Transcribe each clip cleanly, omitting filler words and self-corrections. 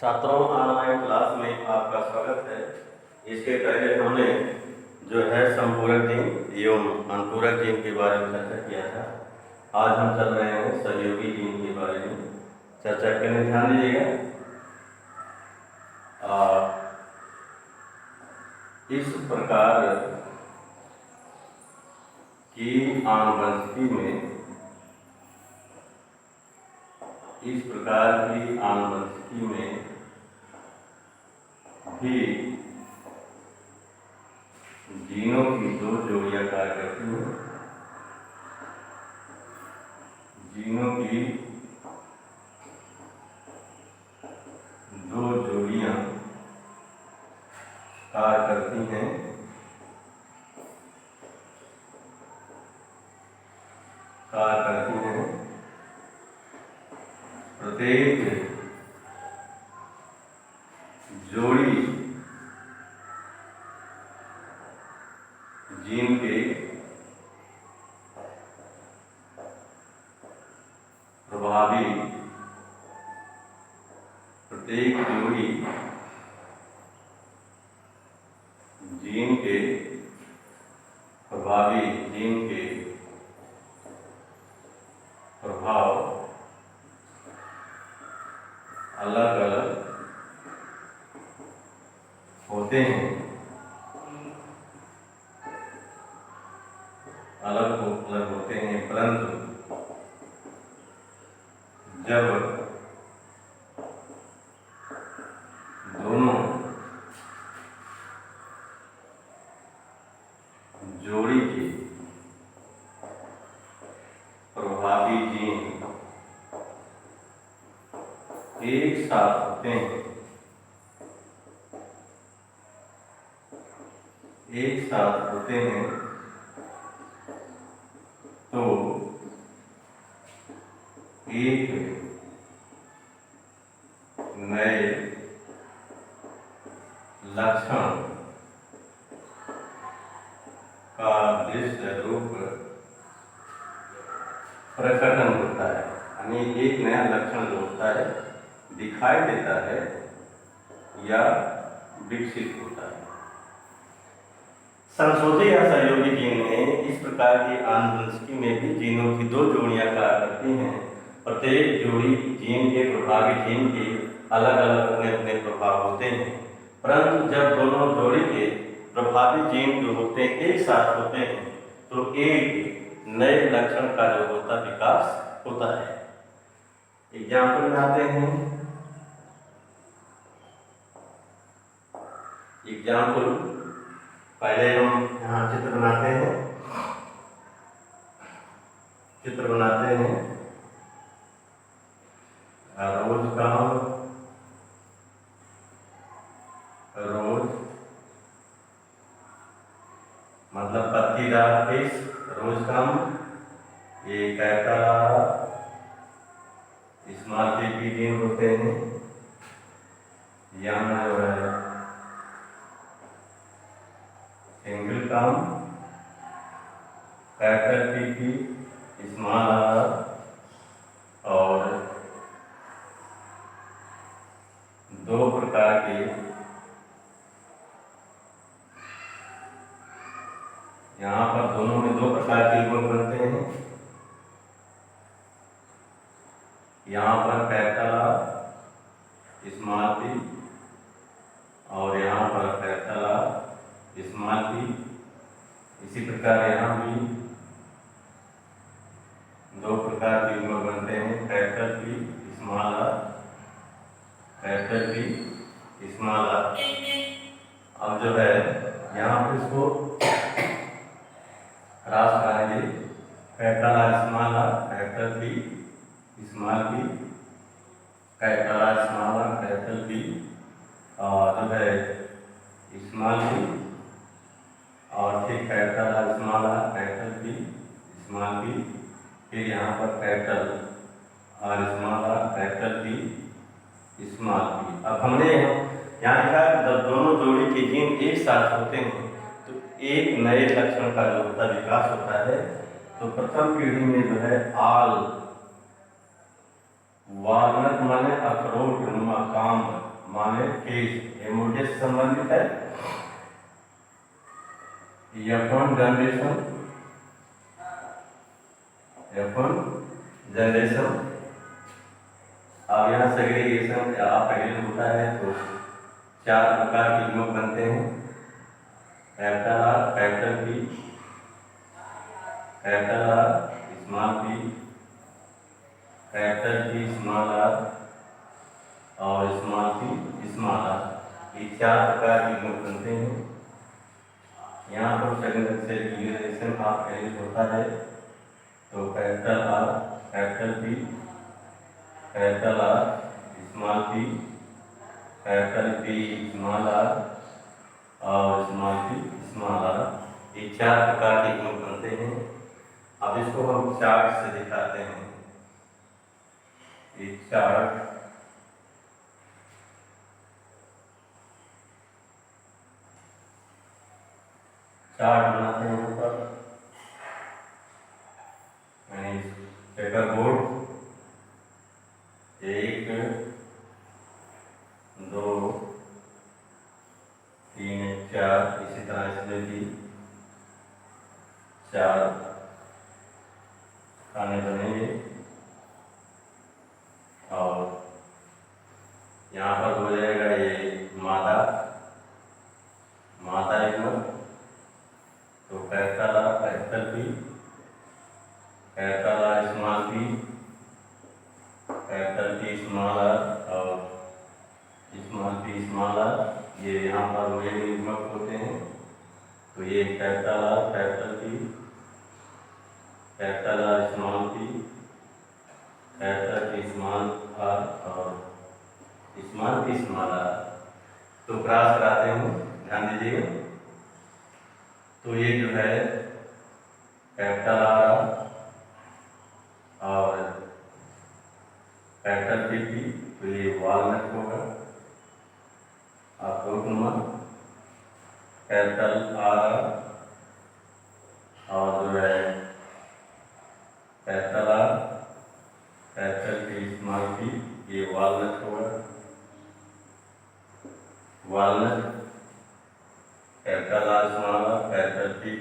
छात्रों, online class में आपका स्वागत है। इसके पहले हमने जो है संपूरक जीन एवं अनुपूरक जीन के बारे में चर्चा किया था। आज हम चल रहे हैं सहयोगी जीन के बारे में चर्चा करने। ध्यान दीजिएगा। इस प्रकार की आनुवंशिकी में भी जीनों की दो जोड़ियां कार्य करती हैं। जीनों की दो जोड़ियां कार्य करती हैं। प्रत्येक जोड़ी जीन के प्रभावी जीन के प्रभाव अलग अलग होते हैं। परंतु जब दोनों जोड़ी के प्रभावी जीन एक साथ होते हैं, तो एक नए लक्षण का दृश्य रूप प्रकटन होता है। यानी एक नया लक्षण जो होता है दिखाई देता है या विकसित होता है। संशोधित या सहयोगी जीन में इस प्रकार की आनुवंशिकी में भी जीनों की दो जोड़ियां कार्य करती हैं। प्रत्येक जोड़ी जीन के प्रभावी जीन के अलग अलग अपने अपने प्रभाव होते हैं। परंतु जब दोनों जोड़ी के प्रभावी जीन जो होते हैं एक साथ होते हैं, तो एक नए लक्षण का जो होता विकास होता है। एग्जाम्पल में आते हैं। पहले हम यहाँ चित्र बनाते हैं। रोज मतलब पत्तीदार केस, रोज ये कैपिटल स्मॉल के जीन होते हैं। यहाँ जो है single capital P small R, और दो प्रकार के यहाँ पर दोनों में दो प्रकार के युग्मक बनते हैं। यहाँ पर कैपिटल आर स्मॉल पी और यहाँ पर कैपिटल आर स्मॉल पी। इसी प्रकार यहाँ भी दो प्रकार के युग्मक बनते हैं, capital P small R, capital P small R. अब जो है यहाँ पर इसको क्रॉस कराएंगे, capital R small R, capital P small P, capital R small R, capital P, और जो है स्मॉल पी, और फिर capital R small R, capital P small P, फिर यहाँ पर capital R small R, capital P small P. अब हमने यहाँ लिखा जब दोनों जोड़ी के जीन एक साथ होते हैं तो एक नए लक्षण का जो होता विकास होता है। तो प्रथम पीढ़ी में जो है आल वालनट माने अखरोट नुमा काम माने केस, ये मोटे से संबंधित है। F1 generation, F1 generation. अब यहाँ सेग्रीगेशन पहले होता है तो 4 प्रकार के युग्मक बनते हैं, capital R, capital P, capital R, small P, capital P, small R और स्मॉल पी, स्मॉल आर। ये 4 प्रकार के युग्मक बनते हैं। यहाँ पर सेग्रीगेशन होता है तो capital R, capital P, capital R, small P, capital P, small R और स्मॉल पी, स्मॉल आर, ये 4 प्रकार के युग्मक बनते हैं। अब इसको हम चार्ट से दिखाते हैं। ये चार्ट बनाते हैं ऊपर, पेपर बोर्ड 1 2 3 4, इसी तरह इसमें भी 4 खाने बनेंगे और यहाँ पर हो जाएगा ये मादा युग्मक, तो capital R, capital P, capital R, small P, capital P, small R और स्मॉल पी, स्मॉल आर, ये यहाँ पर वे युग्मक होते हैं। तो ये capital R, capital P, capital R, small P, capital P, small R और स्मॉल पी, स्मॉल आर। तो क्रॉस कराते हैं, ध्यान दीजिएगा। तो ये जो है कैपिटल आर और कैपिटल पी, तो ये वॉलनट होगा। आपको कैपिटल आर और जो है capital R, capital P, small P, ये वॉलनट होगा। Walnut, capital R, small R, capital P,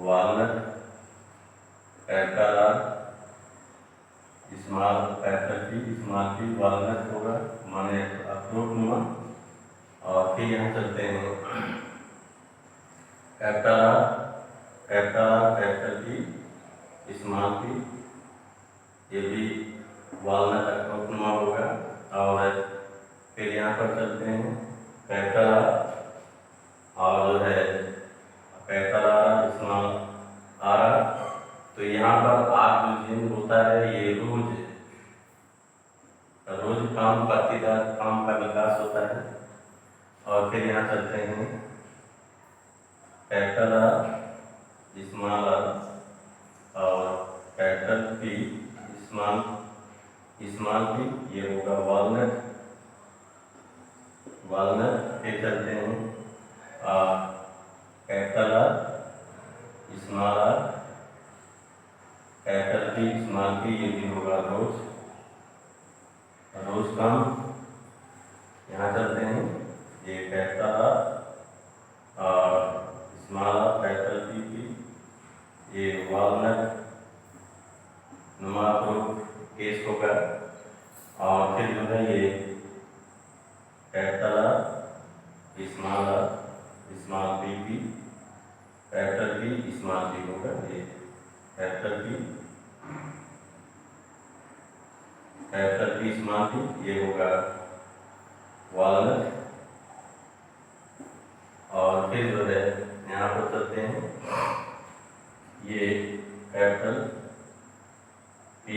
walnut, capital R, small, capital P, small P, walnut होगा, माने अखरोटनुमा। और फिर यहाँ चलते हैं capital R, capital P, small P, ये भी वॉलनट अखरोटनुमा होगा। और फिर यहाँ पर चलते हैं कैपिटल आर और जो है कैपिटल आर, स्मॉल आर। तो यहाँ पर आर जो चिन्ह होता है ये रोज काम प्रतिदान काम का विकास होता है। और फिर यहाँ चलते हैं कैपिटल आर, स्मॉल आर और कैपिटल पी, स्मॉल पी, ये होगा वॉलनट। फिर चलते हैं capital R, small R, capital P, small P, ये भी होगा रोज काम। यहाँ चलते हैं ये कैपिटल आर और स्मॉल आर, कैपिटल पी, ये वॉलनट नुमा केस होगा। और फिर जो है ये capital R, small R, small P, capital P, small P होगा। ये कैपिटल पी, स्मॉल पी, ये होगा वॉलनट। और फिर जो है यहाँ पर चलते हैं ये कैपिटल पी,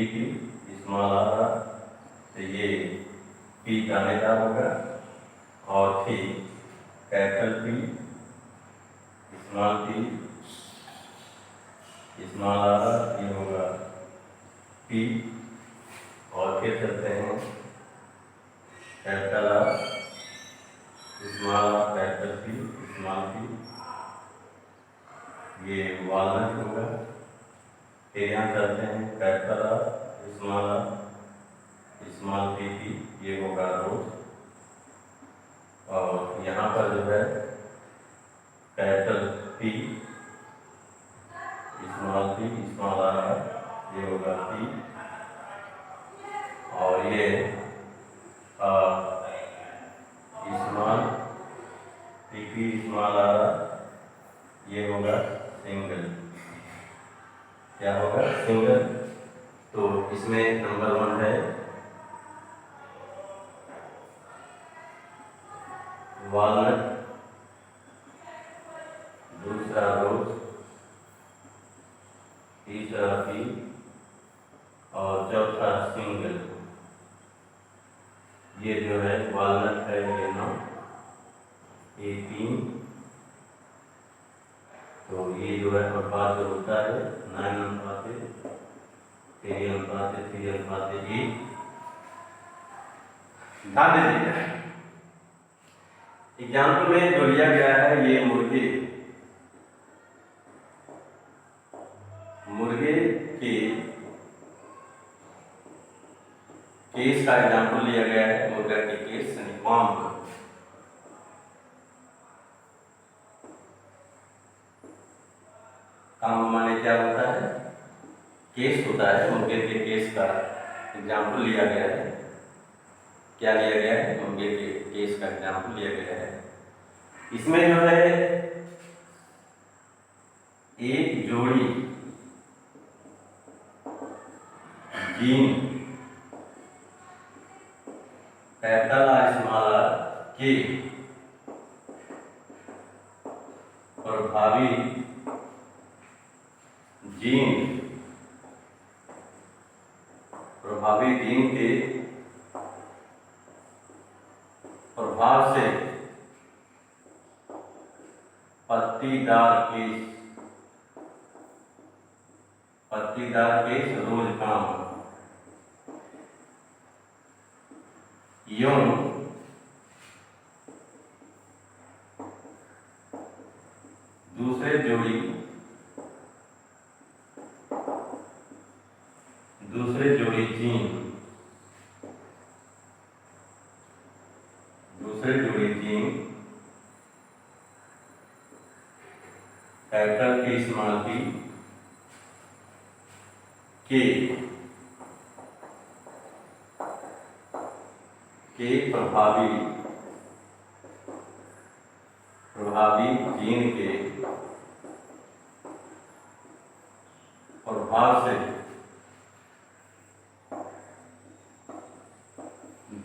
स्मॉल आर, तो ये पी दानेदार होगा। और फिर कैपिटल पी, स्मॉल आर, ये होगा पी। और फिर चलते हैं capital R, small R, capital P, small P, ये वॉलनट होगा। फिर यहाँ चलते हैं कैपिटल आर, स्मॉल पी, ये ये होगा पी, और ये स्मॉल पी स्मॉल आ रहा, ये होगा सिंगल। क्या होगा? सिंगल। तो इसमें नंबर 1 है वॉलनट, दूसरा रोज, तीसरा पी, और चौथा सिंगल। ये जो है वॉलनट है, ये 9, ये 3, तो ये जो है अनुपात जो होता है 9 अनुपात 3 अनुपात 3 अनुपात 1। ध्यान दीजिएगा, एग्जाम्पल में जो लिया गया है ये मुर्गे के केस का एग्जाम्पल लिया गया है, मुर्गा के केस यानी कॉम्ब। कॉम्ब माने क्या होता है? केस होता है, मुर्गे के केस का एग्जाम्पल लिया गया है। क्या लिया गया है? मुर्गे के केस का एग्जाम्पल लिया गया है। इसमें जो है एक जोड़ी gene capital R small R के प्रभावी जीन के प्रभाव से पत्तीदार केस रोज काम यूं दूसरे जोड़ी gene capital P small p के प्रभावी जीन के प्रभाव से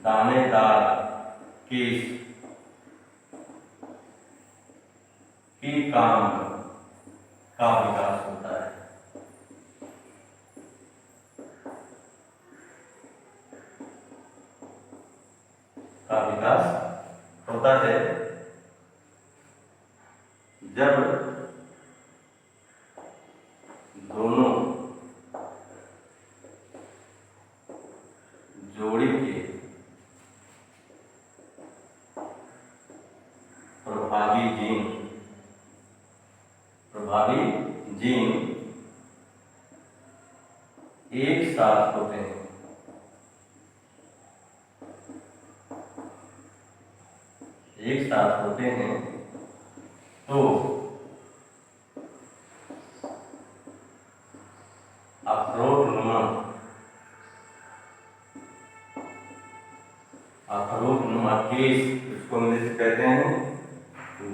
दानेदार केस की काम का विकास होता है। जब दोनों जोड़ी के प्रभावी जीन एक साथ होते हैं, तो अखरोटनुमा केस, इसको इंग्लिश में कहते हैं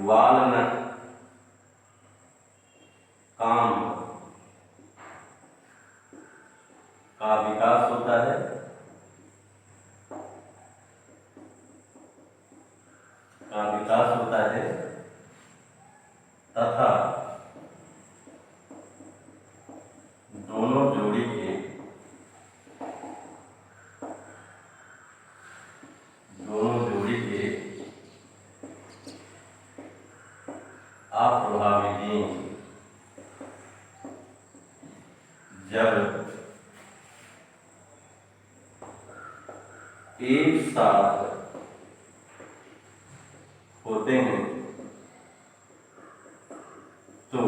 वालनट काम का विकास होता है। तथा दोनों जोड़ी के अप्रभावी जीन जब एक साथ होते हैं तो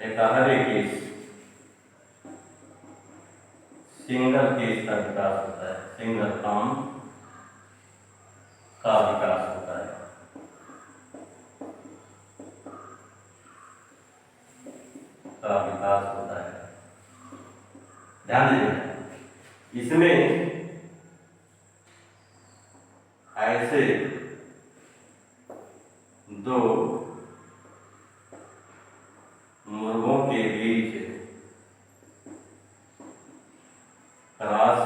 एकहरे केस सिंगल केस का विकास होता है, सिंगल काम का विकास होता है। का विकास होता है ध्यान दीजिएगा, इसमें ऐसे दो मुर्गों के बीच क्रॉस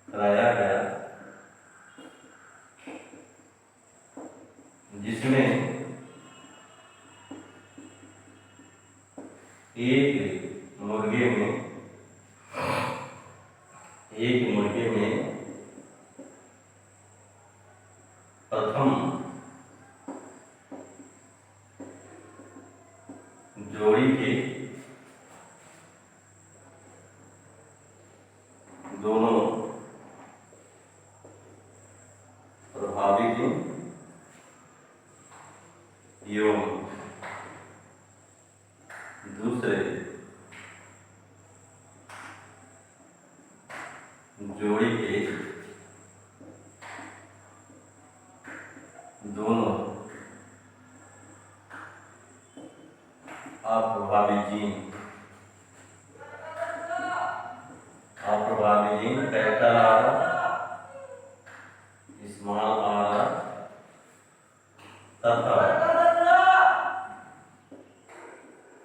कराया गया, जिसमें एक मुर्गे में प्रथम जोड़ी के दोनों प्रभावी एवं दूसरे जोड़ी के दोनों अप्रभावी gene capital R, small R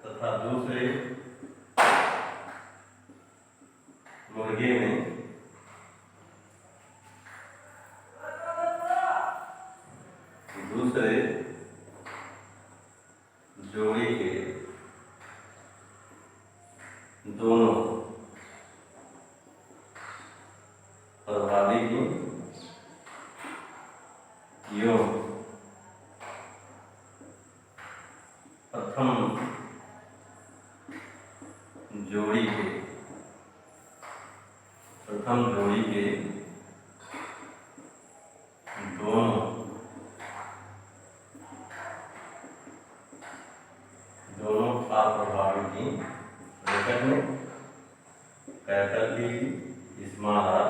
तथा दूसरे मुर्गे में दूसरे जोड़ी के दोनों प्रभावी एवं प्रथम जोड़ी के दोनों अप्रभावी ब्रैकेट में कैपिटल पी स्मॉल आर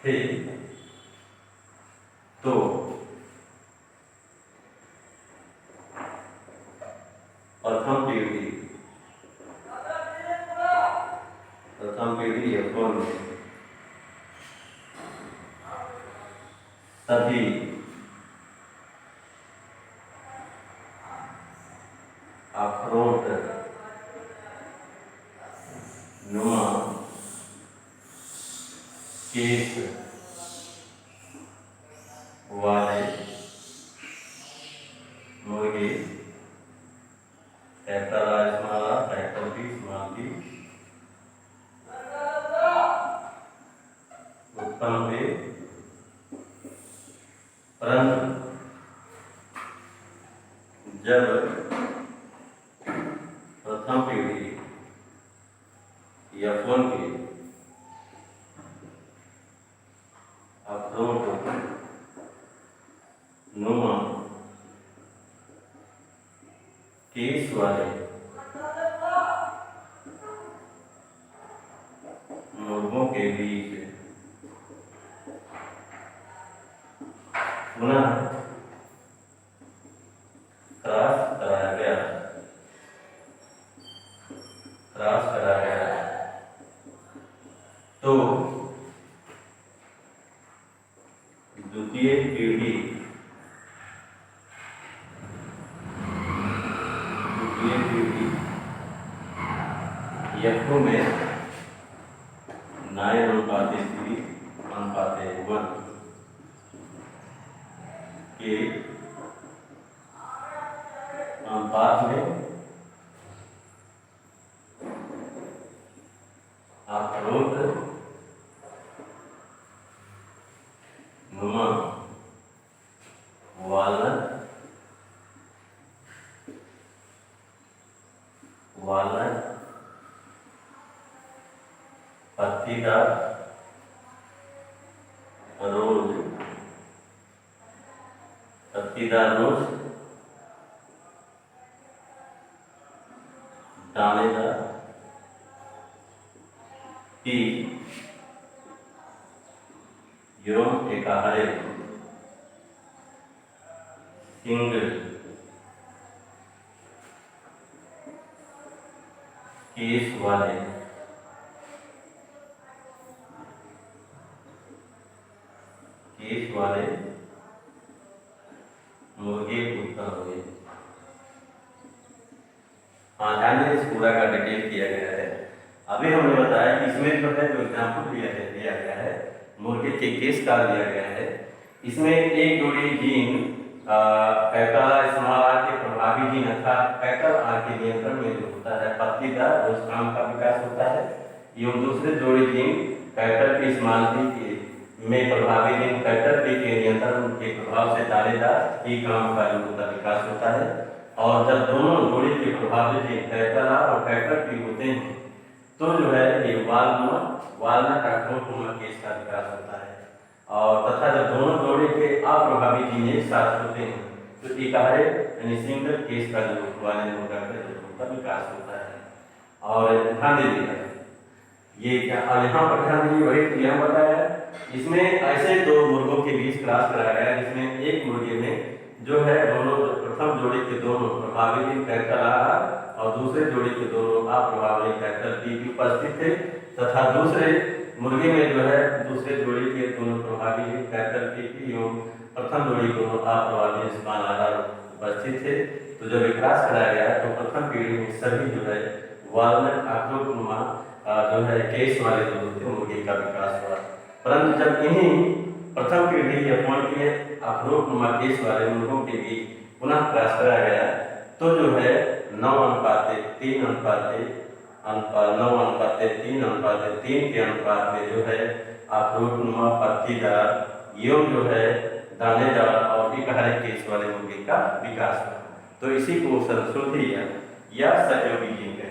थे। तो प्रथम पीढ़ी F1 में सभी अखरोट नुमा केस वाले मुर्गे capital R small R capital P small P उत्पन्न हुए, परंतु जब प्रथम पीढ़ी F1 के अखरोट नुमा केस वाले मुर्गों के बीच पुनः क्रॉस कराया गया, तो द्वितीय पीढ़ी F2 में 9:3:1 के अनुपात में अखरोट नुमा वालनट पत्तीदार रोज दानेदार टी एवं एकाहारे सिंगल केस वाले मुर्गे उत्तर हुए। हाँ, ध्यान दें, इस पूरा का डिटेल किया गया है। अभी हमने बताया कि इसमें जो है जो एग्जाम्पल दिया गया है मुर्गे के केस का दिया गया है। इसमें एक जोड़ी जीन कैपिटल स्मॉल आर के प्रभावी जीन अर्थात कैपिटल आर के नियंत्रण में जो होता है पत्तीदार उस काम का विकास होता है, एवं दूसरे जोड़ी gene capital P small P के में प्रभावी जीन कैपिटल पी के नियंत्रण के प्रभाव से दानेदार ई काम का जो होता विकास होता है। और जब दोनों जोड़ी के प्रभावी जीन कैपिटल आर और कैपिटल पी होते हैं तो जो है ये वालनट आक्रोशनुमा केस का विकास होता है। और तथा जब दोनों जोड़े के अप्रभावी जीन एक साथ होते हैं तो इकारे यानी सिंगल केस का जो वालनट का विकास होता है। और ध्यान दीजिएगा ये क्या यहाँ पर ध्यान दीजिए वही यहाँ बताया है। इसमें ऐसे दो मुर्गों के बीच क्रॉस कराया गया है जिसमें एक मुर्गे में जो है दोनों प्रथम जोड़ी के दोनों प्रभावी जीन कैपिटल आर और दूसरे जोड़ी के दोनों अप्रभावी कैपिटल पी की उपस्थित थे तथा दूसरे मुर्गे में जो है दूसरे जोड़ी के दोनों प्रभावी जीन कैपिटल पी एवं प्रथम जोड़ी दोनों अप्रभावी स्मॉल आर उपस्थित थे। तो जब विकास कराया गया तो प्रथम पीढ़ी में सभी जो है वालनट आक्रोशनुमा जो है केस वाले जो होते मुर्गे का विकास हुआ। परंतु जब इन्हीं प्रथम पीढ़ी या के आक्रोशनुमा केस वाले मुर्गों के बीच पुनः क्रॉस कराया गया तो जो है 9:3 9:3 के अनुपात में जो है आक्रोशनुमा पत्तीदार एवं जो है दानेदार और इकहरे केस वाले मुर्गे का विकास हुआ। तो इसी को संशोधी या सहयोगी जीन कहते हैं।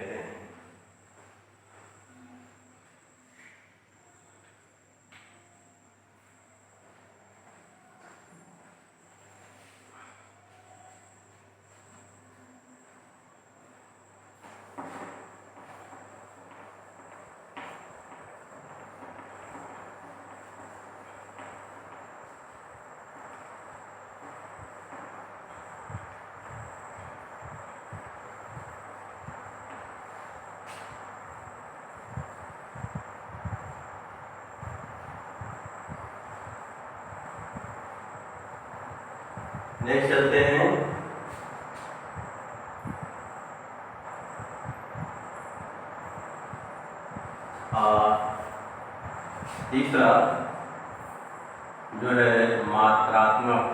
नेक्स्ट चलते हैं तीसरा जो है मात्रात्मक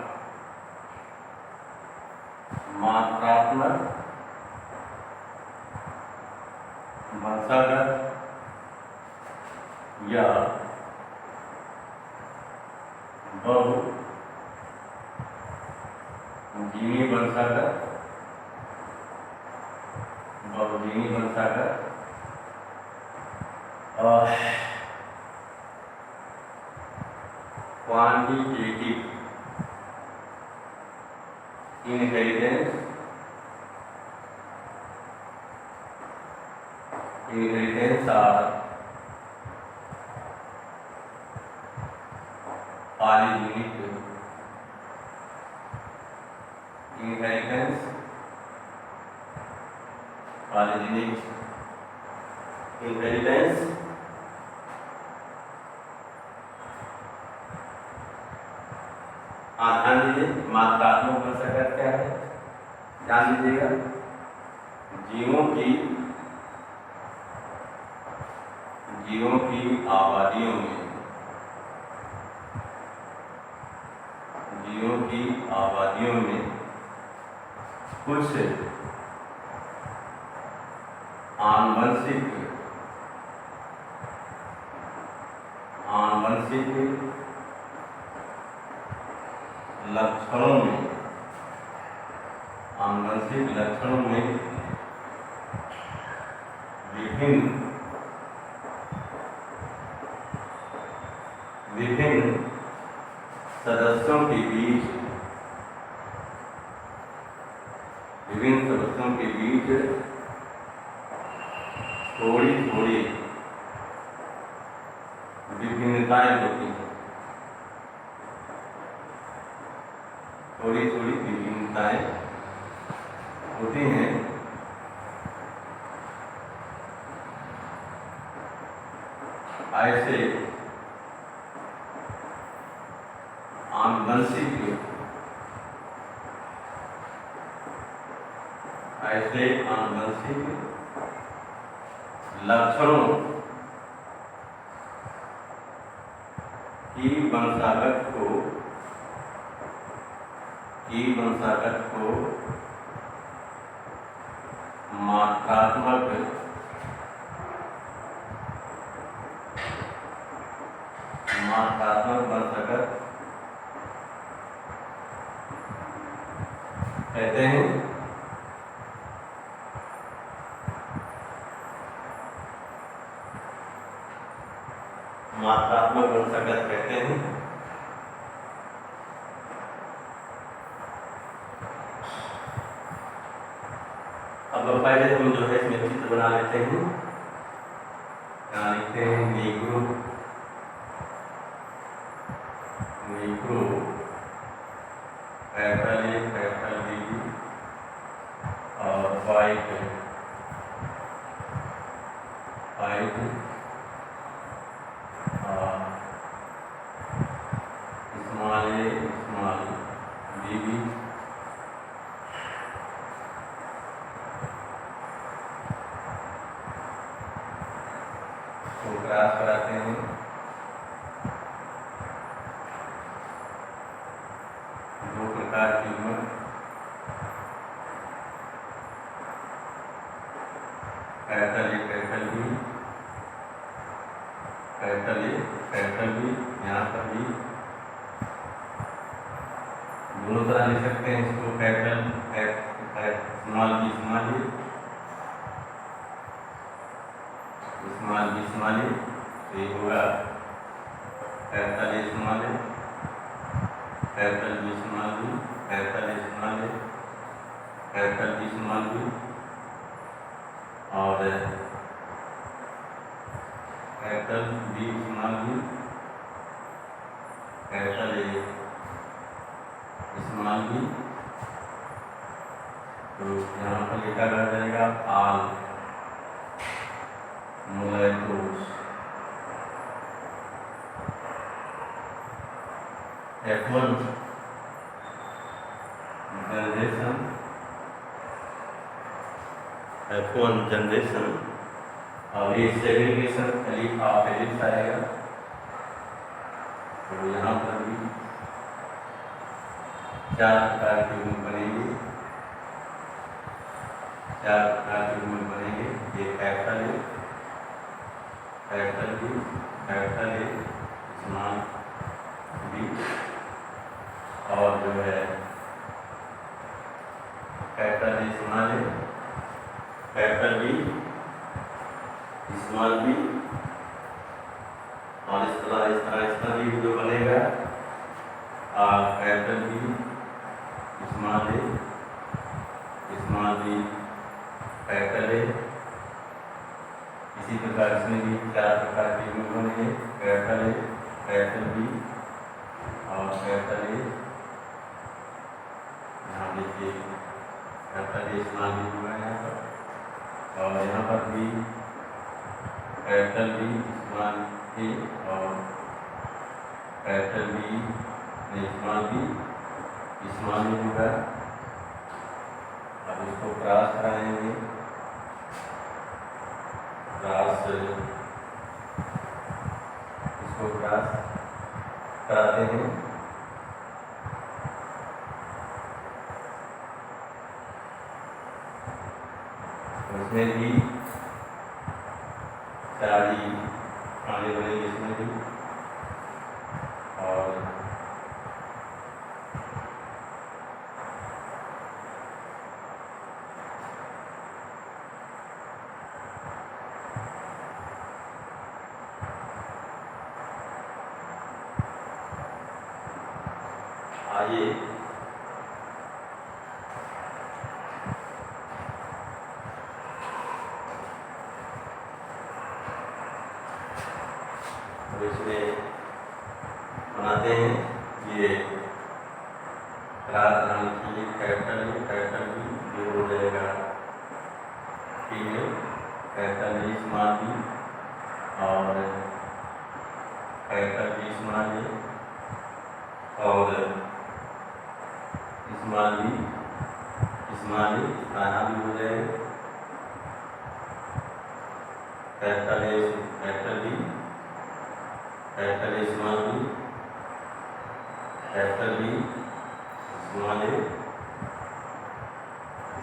वंशागत या बहुजीनी वंशागत quantitative inheritance or polygenic inheritance ध्यान दीजिए मात्रात्मक वंशागत क्या है, ध्यान दीजिएगा। जीवों की आबादियों में कुछ आनुवंशिक लक्षणों में विभिन्न सदस्यों के बीच थोड़ी विभिन्नताएं होती हैं, ऐसे आनुवंशिक लक्षणों की वंशागत को मात्रात्मक वंशागत कहते हैं। मात्रात्मक वंशागत कहते हैं। अब पहले हम जो है इसमें चित्र बना लेते हैं। यहाँ लिखते हैं Negro capital A capital B और white small A small B को क्रॉस कराते हैं। दो प्रकार की उम्र कैपिटल ए कैपिटल बी यहाँ पर भी दोनों तरह लिख सकते हैं इसको। Capital small B small A ये होगा capital A small A capital B small B capital A small A capital B small B और capital B small B capital A small B. तो यहाँ पर लिखा जाएगा आल मुलेटोस F1 जनरेशन और ये सेग्रीगेशन एलिप्स आएगा। तो यहाँ पर भी 4 प्रकार की उम्र बनेगी। ये capital A capital B capital A small B और जो है capital A small A capital B small B और इस तरह भी जो बनेगा capital B small B capital A. इसी प्रकार इसमें भी 4 प्रकार की उम्र बनेंगे। कैपिटल ए कैपिटल बी और कैपिटल ए यहाँ देखिए कैपिटल ए स्मॉल बी हुआ है यहाँ पर और यहाँ पर भी कैपिटल बी स्मॉल ए और कैपिटल बी स्मॉल बी होगा। अब इसको क्रॉस कराएंगे। इसको क्रॉस कराते हैं। इसमें भी 4 आने बनेंगे इसमें भी और आइए तो इसमें बनाते हैं। ये रात रानी की कैपिटल बी हो जाएगा female capital B small B और कैपिटल बी स्मॉल ए और स्मॉल बी स्मॉल ए यहाँ भी हो जाएगा। Capital A capital B capital A small B capital B small A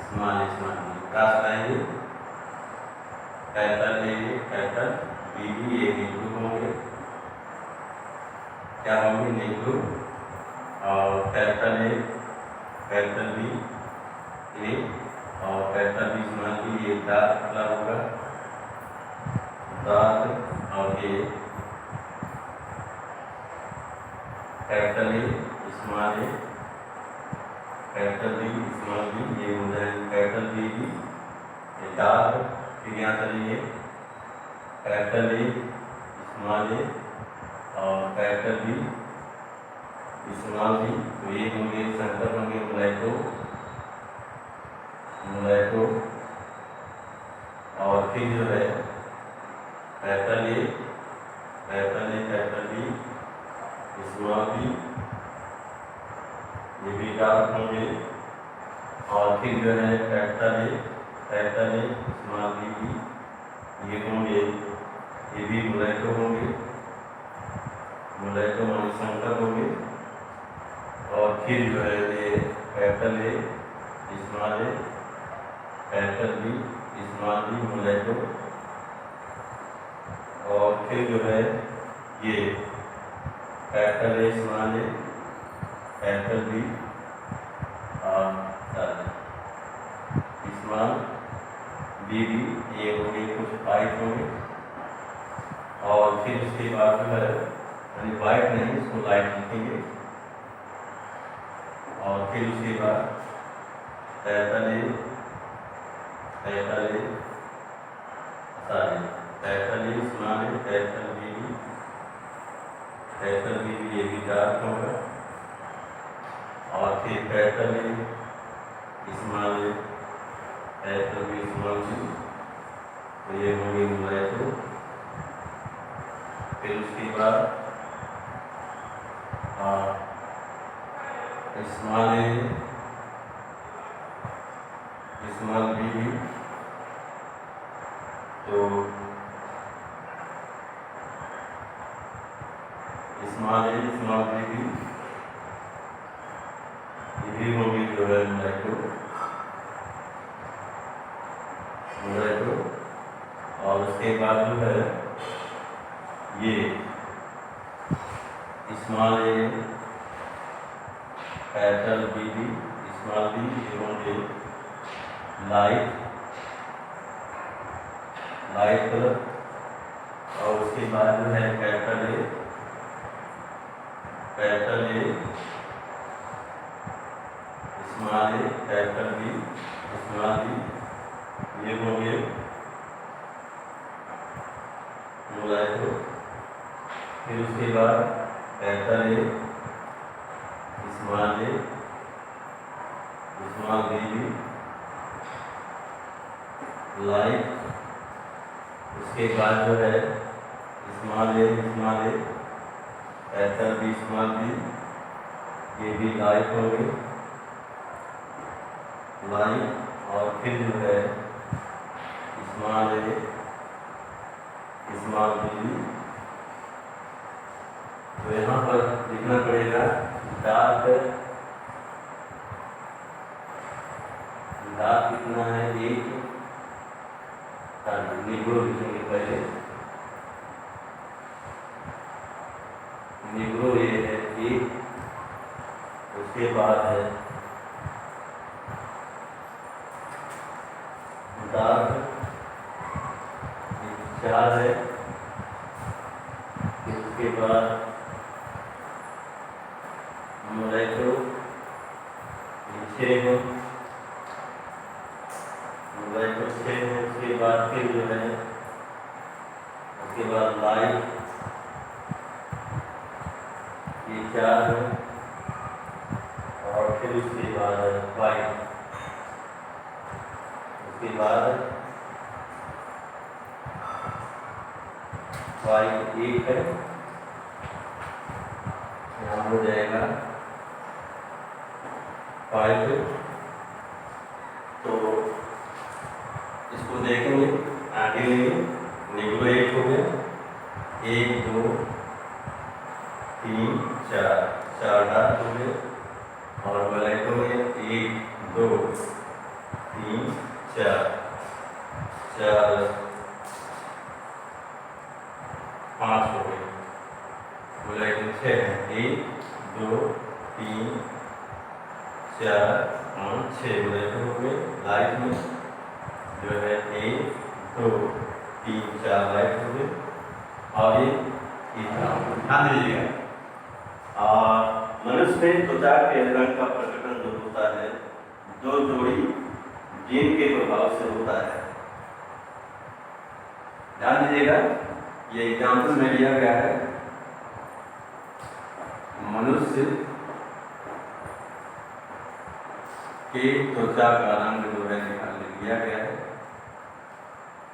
small B cross लाएंगे। कैपिटल ए कैपिटल बी भी A negative होंगे, क्या होंगे नेगेटिव, और capital A capital B A और कैपिटल बी स्मॉल बी ये dark colour होगा, dark, और ये capital A small A capital B small B ये हो जाएगा कैपिटल बी भी ये डार्क। फिर यहाँ चलिए कैपिटल ए स्मॉल ए और कैपिटल बी स्मॉल बी, तो ये होंगे सेंटर होंगे मुलायको, और फिर जो है capital A capital B small B ये भी डार्क होंगे, और फिर जो है कैपिटल ए स्मॉल बी ये होंगे, ये भी मुलायको होंगे, मुलायको माने संकर होंगे, और फिर जो है ये capital A small A capital B small B मुलायको, और फिर जो है ये capital A small A capital B और स्मॉल बी भी ये होंगे कुछ वाइट होंगे, और फिर उसके बाद जो है यानी वाइट नहीं इसको लाइट लिखेंगे, और फिर उसके बाद capital A small A capital B ये भी डार्क होगा, और फिर capital A small A capital B small B तो ये होंगे मुलायको। फिर उसके बाद स्मॉल ए स्मॉल बी तो स्मॉल ए स्मॉल बी ये भी होंगे जो है मुलायको, और उसके बाद जो है ये small A capital B small B ये होंगे लाइट कलर, और उसके बाद जो है capital A small A capital B small B ये होंगे मुलायको। फिर उसके बाद capital A small B light, उसके बाद जो है small A capital B small B ये भी लाइट होंगे लाइट, और फिर जो है स्मॉल ए स्मॉल बी, तो यहाँ पर लिखना पड़ेगा डार्क कितना है एक, निग्रो लिखेंगे पहले, निग्रो ये है एक, उसके बाद है डार्क 4 है, इसके बाद मुलायको 6 है, मुलायको 6 है, उसके बाद फिर जो है उसके बाद लाइट ये 4 है, और फिर उसके बाद वाइट, उसके बाद वाइट 1 है, यहाँ हो जाएगा 5। तो इसको देखेंगे आगे लेंगे, निगलो 1 हो गया, 1 2 3 4, 4 डॉट हो गए, और ब्लैक हो गए 1 2 3 4, 4 5 हो गए, ब्लैक में 6 है, 1 2 3 4 5 6 ब्लैक हो गए, लाइट में जो है 1 2 3 4 लाइट हो गए, और ये ध्यान दीजिएगा। और मनुष्य में त्वचा के रंग का प्रकटन जो होता है 2 जोड़ी जीन के प्रभाव से होता है। ध्यान दीजिएगा, ये एग्जाम्पल में लिया गया है, मनुष्य के त्वचा का रंग जो है निकाल लिया गया है।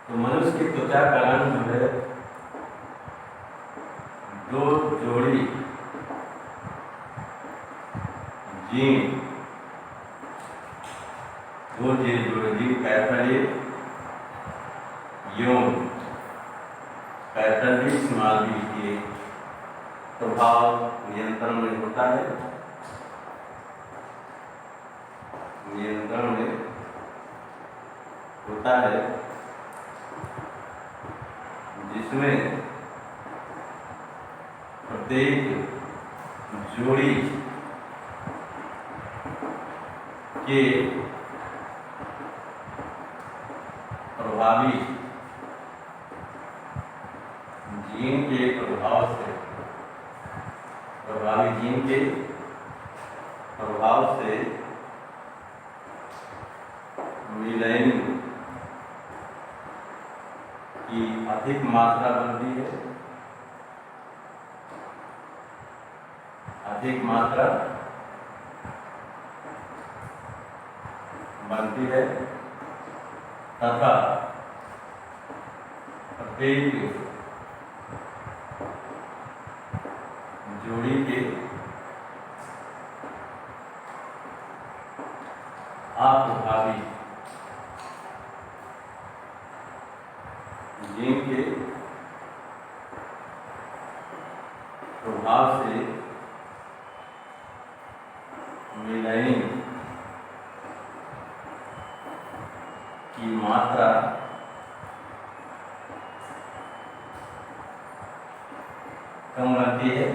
तो मनुष्य की त्वचा का रंग जो है 2 जोड़ी जीन, 2 जोड़ी जीन कैपिटल ए यौन, कैपिटल बी स्मॉल बी के प्रभाव नियंत्रण में होता है, नियंत्रण में होता है, जिसमें प्रत्येक जोड़ी के प्रभावी जीन के प्रभाव से, प्रभावी जीन के प्रभाव से मिलेनिन की अधिक मात्रा बनती है, अधिक मात्रा बनती है, तथा प्रत्येक जोड़ी के अप्रभावी जीन के प्रभाव से मेलानिन की मात्रा कम बनती है।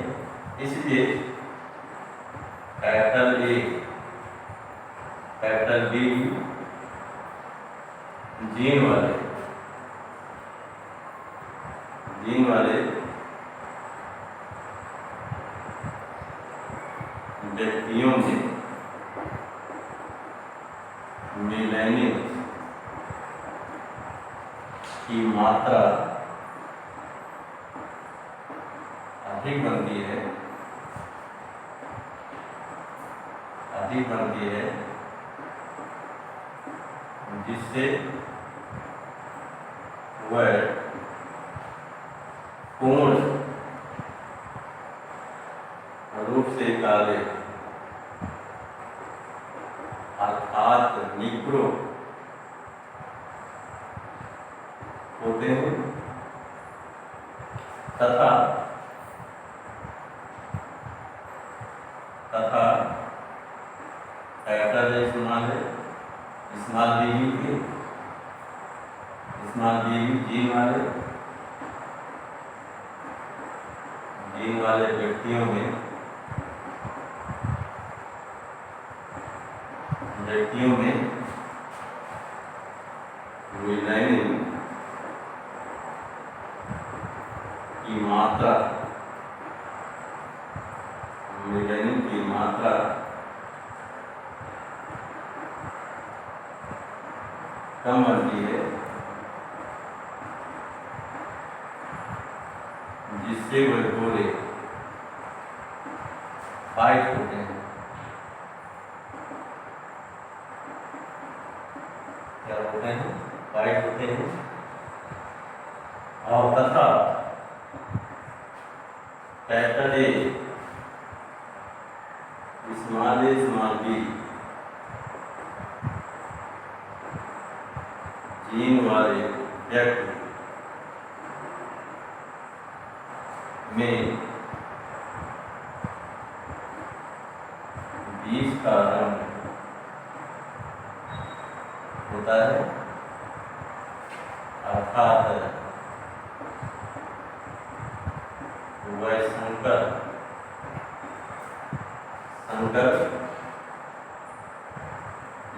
इसलिए capital A capital B gene वाले व्यक्तियों में मेलानिन की मात्रा अधिक बनती है, अधिक बनती है, जिससे वह पूर्ण रूप से काले अर्थात निग्रो होते हैं, तथा capital A small B gene वाले व्यक्तियों में मेलानिन की मात्रा कम बनती है, जिससे वह गोरे वाइट होते हैं। क्या होते हैं? वाइट होते हैं। और तथा capital A small A small B gene वाले व्यक्ति में बीज का रंग होता है, अर्थात वह संकर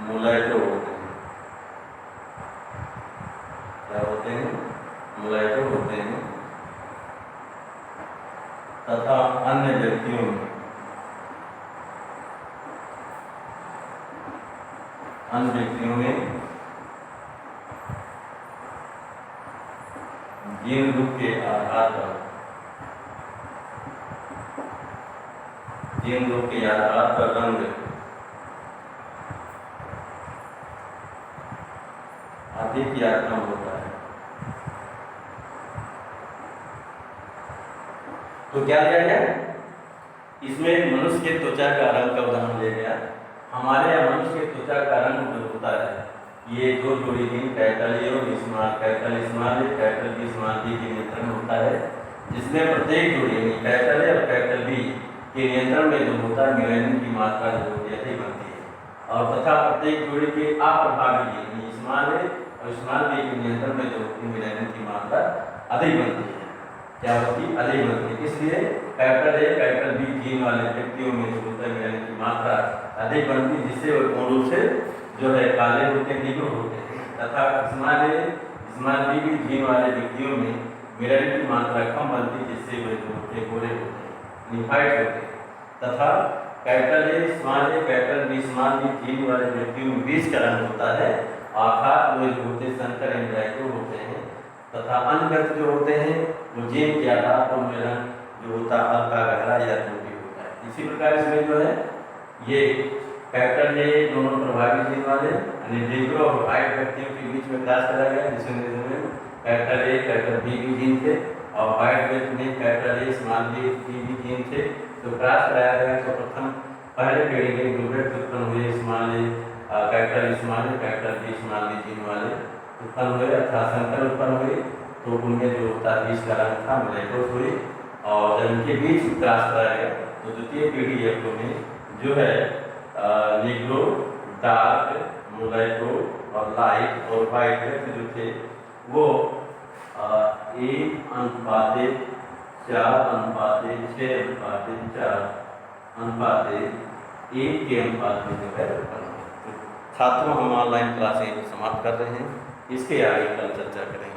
मुलैटो होते हैं। क्या होते हैं? मुलैटो होते हैं तथा अन्य व्यक्तियों में जीन रूप के आधार पर रंग अधिक या कम होता है। तो क्या दिया गया? इसमें मनुष्य के त्वचा का रंग का उदाहरण लिया गया। हमारे यहाँ मनुष्य के त्वचा का रंग जो होता है, ये दो जोड़ी जीन कैपिटल ए और capital small A capital B small B के नियंत्रण होता है, जिसमें प्रत्येक जोड़ी यानी कैपिटल ए और कैपिटल बी के नियंत्रण में जो होता है मेलानिन की मात्रा जो होती है अधिक बनती है। और तथा प्रत्येक जोड़ी के अप्रभावी यानी स्मॉल ए और स्मॉल बी के नियंत्रण में जो होती है मेलानिन की मात्रा अधिक बनती है। क्या होती? अधिक बनती है। इसलिए capital A capital B gene वाले व्यक्तियों में जो होता है मेलानिन की मात्रा अधिक बनती है, जिससे वो पूर्ण रूप से जो है काले होते हैं, निग्रो होते हैं। तथा स्मॉल बी भी जीन वाले व्यक्तियों में मेलानिन की मात्रा कम बनती है, जिससे वे जो होते हैं गोरे होते हैं, निफाइट होते हैं। तथा capital A capital B small B gene वाले व्यक्तियों में बीज का रंग होता है, अर्थात वे जो होते संकर एंजाइटो होते हैं। तथा अन्य व्यक्ति जो होते हैं वो जीन के आधार पर उनमें रंग जो होता है हल्का गहरा या धूपी होता है। इसी प्रकार इसमें जो है ये कैपिटल ए दोनों प्रभावी जीन वाले यानी निग्रो और व्हाइट व्यक्तियों के बीच में क्लास करा गया, जिसमें कैपिटल ए कैपिटल बी भी जीन थे और व्हाइट व्यक्ति में कैपिटल ए स्मॉल बी भी जीन थे। तो क्लास कराया गया तो प्रथम पहले पीढ़ी में जो व्यक्ति उत्पन्न हुए small A capital small A capital B small B gene वाले उत्पन्न हुए अर्थात संकर उत्पन्न हुए, तो उनमें जो होता बीज का रंग था मुलैटोस हुई। और जब इनके बीच क्लास कराया गया तो द्वितीय पीढ़ी व्यक्तियों में जो है निग्रो, डार्क, मुलैटो और लाइट और वाइट व्यक्ति जो थे वो 1:6:4:4:1 के अनुपात में जो है उत्पन्न हुए। छात्रों, हम ऑनलाइन क्लासें समाप्त कर रहे हैं, इसके आगे कल चर्चा करेंगे।